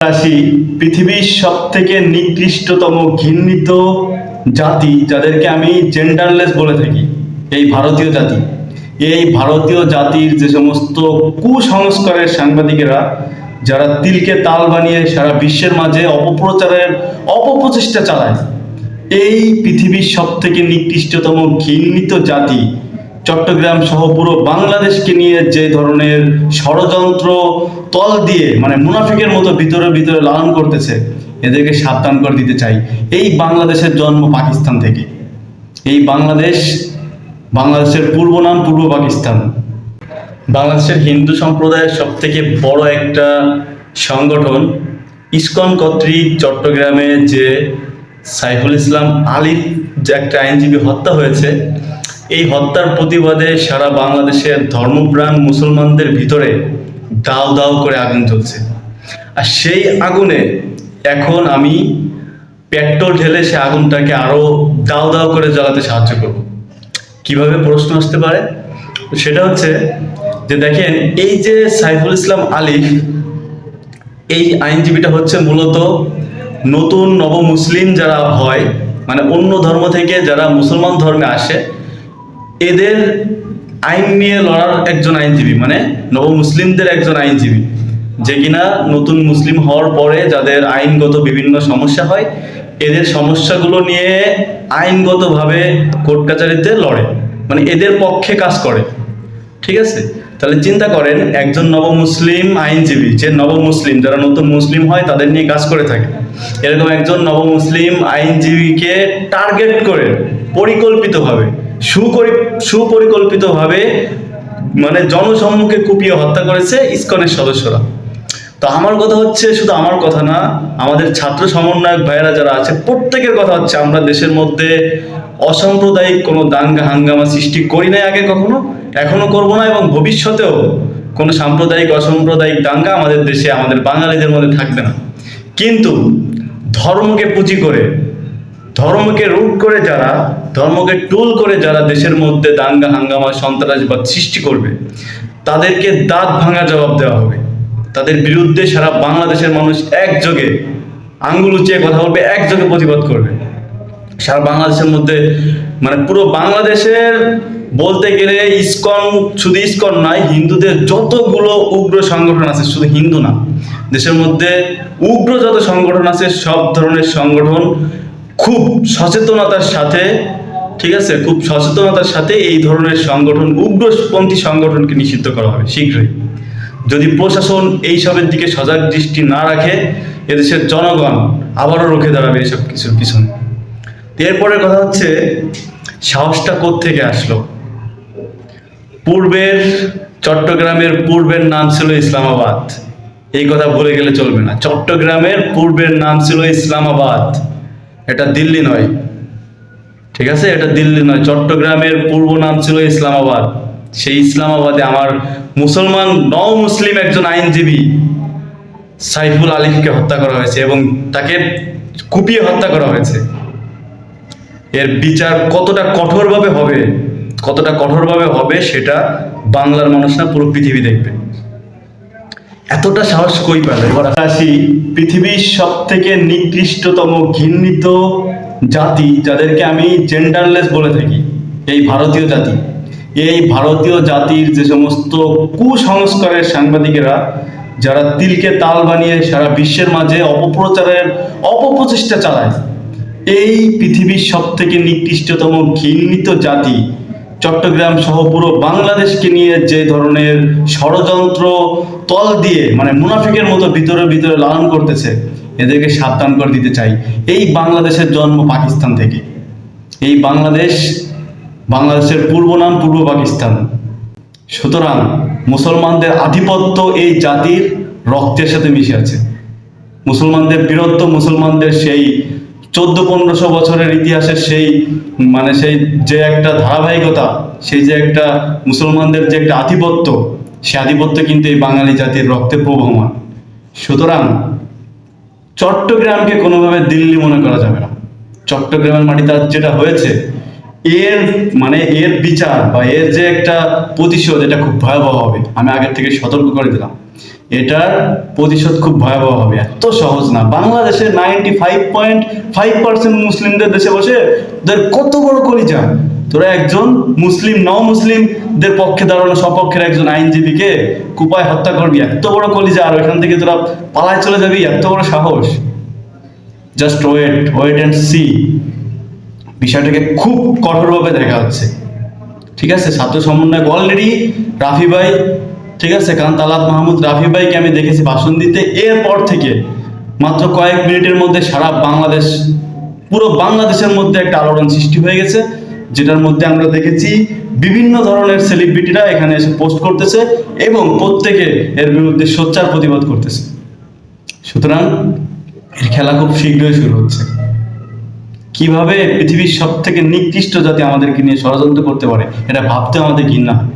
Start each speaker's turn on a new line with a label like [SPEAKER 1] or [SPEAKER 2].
[SPEAKER 1] আসি পৃথিবীর সব থেকে নিকৃষ্টতম ঘৃণিত জাতি যাদেরকে আমি জেন্ডারলেস বলে থাকি, এই ভারতীয় জাতি। এই ভারতীয় জাতির যে সমস্ত কুসংস্কারের সাংবাদিকেরা যারা তিলকে তাল বানিয়ে সারা বিশ্বের মাঝে অপপ্রচারের অপপ্রচেষ্টা চালায়, এই পৃথিবীর সব থেকে নিকৃষ্টতম ঘৃণিত জাতি চট্টগ্রাম সহ পুরো বাংলাদেশকে নিয়ে যে ধরনের ষড়যন্ত্র তল দিয়ে মানে মুনাফিকের মতো ভিতরে ভিতরে লালন করতেছে, এদেরকে সাবধান করে দিতে চাই। এই বাংলাদেশের জন্ম পাকিস্তান থেকে। এই বাংলাদেশের পূর্ব নাম পূর্ব পাকিস্তান। বাংলাদেশের হিন্দু সম্প্রদায়ের সব থেকে বড় একটা সংগঠন ইসকন কর্তৃক চট্টগ্রামে যে সাইফুল ইসলাম আলীর যে একটা আইনজীবী হত্যা হয়েছে, এই হত্যার প্রতিবাদে সারা বাংলাদেশের ধর্মপ্রাণ মুসলমানদের ভিতরে দাও দাও করে আগুন জ্বলছে। আর সেই আগুনে এখন আমি পেট্রোল ঢেলে সে আগুনটাকে আরো দাও দাও করে জ্বালাতে সাহায্য করব। কিভাবে প্রশ্ন আসতে পারে? সেটা হচ্ছে যে দেখেন, এই যে সাইফুল ইসলাম আলী, এই আইনজীবীটা হচ্ছে মূলত নতুন নব মুসলিম যারা হয়, মানে অন্য ধর্ম থেকে যারা মুসলমান ধর্মে আসে, এদের আইন নিয়ে লড়ার একজন আইনজীবী, মানে নব মুসলিমদের একজন আইনজীবী, যে কিনা নতুন মুসলিম হওয়ার পরে যাদের আইনগত বিভিন্ন সমস্যা হয়, এদের সমস্যাগুলো নিয়ে আইনগতভাবে কোর্ট কাচারিতে লড়ে, মানে এদের পক্ষে কাজ করে। ঠিক আছে, তাহলে চিন্তা করেন, একজন নব মুসলিম আইনজীবী, যে নব মুসলিম যারা নতুন মুসলিম হয় তাদের নিয়ে কাজ করে থাকে, এরকম একজন নব মুসলিম আইনজীবীকে টার্গেট করে পরিকল্পিতভাবে সুপরিকল্পিতভাবে মানে জনসম্মুখে কুপিয়ে হত্যা করেছে ইসকনের সদস্যরা। তো আমার কথা হচ্ছে, শুধু আমার কথা না, আমাদের ছাত্র সমন্বয়ক ভাইয়েরা যারা আছে প্রত্যেকের কথা হচ্ছে, আমরা দেশের মধ্যে অসাম্প্রদায়িক কোনো দাঙ্গা হাঙ্গামা সৃষ্টি করি নাই আগে কখনো, এখনো করব না, এবং ভবিষ্যতেও কোনো সাম্প্রদায়িক অসাম্প্রদায়িক দাঙ্গা আমাদের দেশে আমাদের বাঙালিদের মধ্যে থাকবে না। কিন্তু ধর্মকে পুঁজি করে, ধর্মকে রুট করে যারা, ধর্মকে টুল করে যারা দেশের মধ্যে দাঙ্গা হাঙ্গামা সন্ত্রাসবাদ সৃষ্টি করবে, তাদেরকে দাঁত ভাঙা জবাব দেওয়া হবে। তাদের বিরুদ্ধে সারা বাংলাদেশের মানুষ একযোগে আঙ্গুল উঁচিয়ে কথা বলবে, একযোগে প্রতিবাদ করবে। সারা বাংলাদেশের মধ্যে মানে পুরো বাংলাদেশের বলতে গেলে ইসকন, শুধু ইসকন নয়, হিন্দুদের যতগুলো উগ্র সংগঠন আছে, শুধু হিন্দু না, দেশের মধ্যে উগ্র যত সংগঠন আছে সব ধরনের সংগঠন খুব সচেতনতার সাথে, ঠিক আছে, খুব সচেতনতার সাথে এই ধরনের সংগঠন, উগ্রপন্থী সংগঠনকে নিষিদ্ধ করা হবে শীঘ্রই। যদি প্রশাসন এইসবের দিকে সজাগ দৃষ্টি না রাখে, এদেশের জনগণ আবারও রুখে দাঁড়াবে এইসব কিছুর পিছনে। এরপরের কথা হচ্ছে, সাহসটা কোত্থেকে আসলো? পূর্বের চট্টগ্রামের পূর্বের নাম ছিল ইসলামাবাদ, এই কথা ভুলে গেলে চলবে না। চট্টগ্রামের পূর্বের নাম ছিল ইসলামাবাদ, এটা দিল্লি নয়, ঠিক আছে, এটা দিল্লি নয়। চট্টগ্রামের পূর্ব নাম ছিল ইসলামাবাদ। সেই ইসলামাবাদে আমার মুসলমান নও মুসলিম একজন আইনজীবী সাইফুল আলীকে হত্যা করা হয়েছে এবং তাকে কুপিয়ে হত্যা করা হয়েছে। এর বিচার কতটা কঠোরভাবে হবে সেটা বাংলার মানুষ না, পুরো পৃথিবী দেখবে। এতটা সাহস কই পেল? এবার আসি পৃথিবীর সব থেকে নিকৃষ্টতম ঘৃণিত জাতি যাদেরকে আমি জেন্ডারলেস বলে থাকি, এই ভারতীয় জাতি। এই ভারতীয় জাতির যে সমস্ত কুসংস্কারের সাংবাদিকেরা যারা তিলকে তাল বানিয়ে সারা বিশ্বের মাঝে অপপ্রচারের অপপ্রচেষ্টা চালায়, এই পৃথিবীর সব থেকে নিকৃষ্টতম ঘৃণিত জাতি চট্টগ্রাম সহ পুরো বাংলাদেশকে নিয়ে যে ধরনের ষড়যন্ত্র তল দিয়ে মানে মুনাফিকের মতো ভিতরে ভিতরে লালন করতেছে, এদেরকে সাবধান করে দিতে চাই। এই বাংলাদেশের জন্ম পাকিস্তান থেকে। এই বাংলাদেশের পূর্ব নাম পূর্ব পাকিস্তান। সুতরাং মুসলমানদের আধিপত্য এই জাতির রক্তের সাথে মিশে আছে। মুসলমানদের বীরত্ব, মুসলমানদের সেই 1400-1500 বছরের ইতিহাসের সেই মানে সেই যে একটা ধারাবাহিকতা, সেই যে একটা মুসলমানদের যে একটা আধিপত্য, সে আধিপত্য কিন্তু এই বাঙালি জাতির রক্তে প্রবহমান। সুতরাং চট্টগ্রামকে কোনোভাবে দিল্লি মনে করা যাবে না। চট্টগ্রামের মাটিতে যেটা হয়েছে, এর মানে এর বিচার বা এর যে একটা প্রতিশোধ, এটা খুব ভয়াবহ হবে। আমি আগের থেকে সতর্ক করে দিলাম, এটার প্রতিশোধ খুব ভয়াবহ হবে, এত সহজ না। বাংলাদেশের 95.5% মুসলিমদের দেশে বসে তোদের কত বড় কলিজা, তোরা একজন মুসলিম মুসলিমদের পক্ষে দাঁড়ানো সপক্ষের একজন আইনজীবীকে কুপায় হত্যা করবি, এত বড় কলিজা, আর ওইখান থেকে তোরা পালায় চলে যাবি, এত বড় সাহস। Just wait and see. বিষয়টাকে খুব কঠোরভাবে দেখা হচ্ছে, ঠিক আছে? ছাত্র সমন্বয়ক অলরেডি রাফি ভাই, ঠিক আছে, কারণ তালাত মাহমুদ রাফি ভাইকে আমি দেখেছি ভাষণ দিতে, এরপর থেকে মাত্র কয়েক মিনিটের মধ্যে সারা বাংলাদেশ, পুরো বাংলাদেশের মধ্যে একটা আলোড়ন সৃষ্টি হয়ে গেছে, যেটার মধ্যে আমরা দেখেছি বিভিন্ন ধরনের সেলিব্রিটিরা এখানে এসে পোস্ট করতেছে এবং প্রত্যেকে এর বিরুদ্ধে সোচ্চার প্রতিবাদ করতেছে। সুতরাং এর খেলা খুব শীঘ্রই শুরু হচ্ছে। কিভাবে পৃথিবীর সব থেকে নিকৃষ্ট জাতি আমাদেরকে নিয়ে ষড়যন্ত্র করতে পারে, এটা ভাবতে আমাদের ঘৃণা হয়।